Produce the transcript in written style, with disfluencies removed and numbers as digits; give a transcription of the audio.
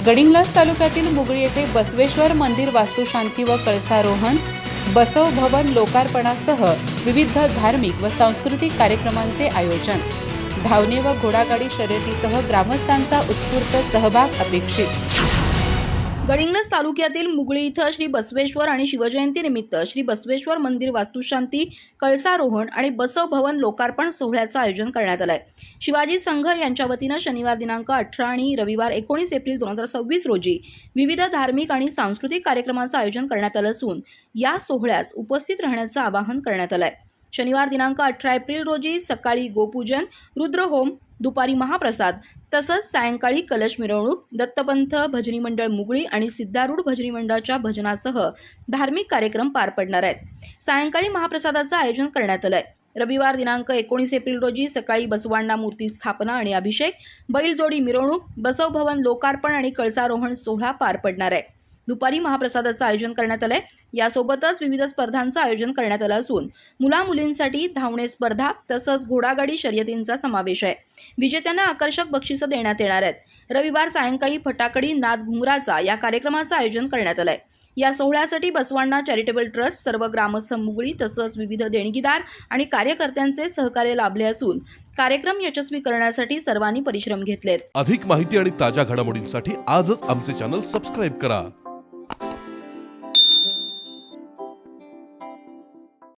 गडिंग्लज तालुक्यातील मुगळी येथे बसवेश्वर मंदिर वास्तुशांती व कळसारोहण, बसव भवन लोकार्पणासह विविध धार्मिक व सांस्कृतिक कार्यक्रमांचे आयोजन. धावणे व घोडागाडी शर्यतीसह ग्रामस्थांचा उत्स्फूर्त सहभाग अपेक्षित. गडिंग्लज तालुक्यातील मुगळी इथं श्री बसवेश्वर आणि शिवजयंती निमित्त श्री बसवेश्वर मंदिर वास्तुशांती, कळसारोहण आणि बसव भवन लोकार्पण सोहळ्याचं आयोजन करण्यात आलं आहे. शिवाजी संघ यांच्या वतीनं शनिवार दिनांक 18 आणि रविवार 19 एप्रिल 2026 रोजी विविध धार्मिक आणि सांस्कृतिक कार्यक्रमांचं आयोजन करण्यात आलं असून या सोहळ्यास उपस्थित राहण्याचं आवाहन करण्यात आलं आहे. शनिवार दिनांक 18 एप्रिल रोजी सकाळी गोपूजन, रुद्रहोम, दुपारी महाप्रसाद तसंच सायंकाळी कलश मिरवणूक, दत्तपंथ भजनी मंडळ मुगळी आणि सिद्धारूढ भजनी मंडळाच्या भजनासह धार्मिक कार्यक्रम पार पडणार आहेत. सायंकाळी महाप्रसादाचं आयोजन करण्यात आलं आहे. रविवार दिनांक 19 एप्रिल रोजी सकाळी बसवांना मूर्ती स्थापना आणि अभिषेक, बैलजोडी मिरवणूक, बसव भवन लोकार्पण आणि कळसारोहण सोहळा पार पडणार आहे. दुपारी महाप्रसादाचं आयोजन करण्यात आलंय. यासोबतच विविध स्पर्धांचं आयोजन करण्यात आलं असून मुला-मुलींसाठी धावणे स्पर्धा तसंच घोडागाडी शर्यतींचा समावेश आहे. विजेत्यांना आकर्षक बक्षिसं देण्यात येणार आहेत. रविवार सायंकाळी फटाकडी नाद घुंगराचा या कार्यक्रमाचं आयोजन करण्यात आलंय. या सोहळ्यासाठी बसवांना चॅरिटेबल ट्रस्ट, सर्व ग्रामस्थ मुगळी तसंच विविध देणगीदार आणि कार्यकर्त्यांचे सहकार्य लाभले असून कार्यक्रम यशस्वी करण्यासाठी सर्वांनी परिश्रम घेतलेत. अधिक माहिती आणि ताज्या घडामोडींसाठी आजच आमचे चॅनल सबस्क्राईब करा.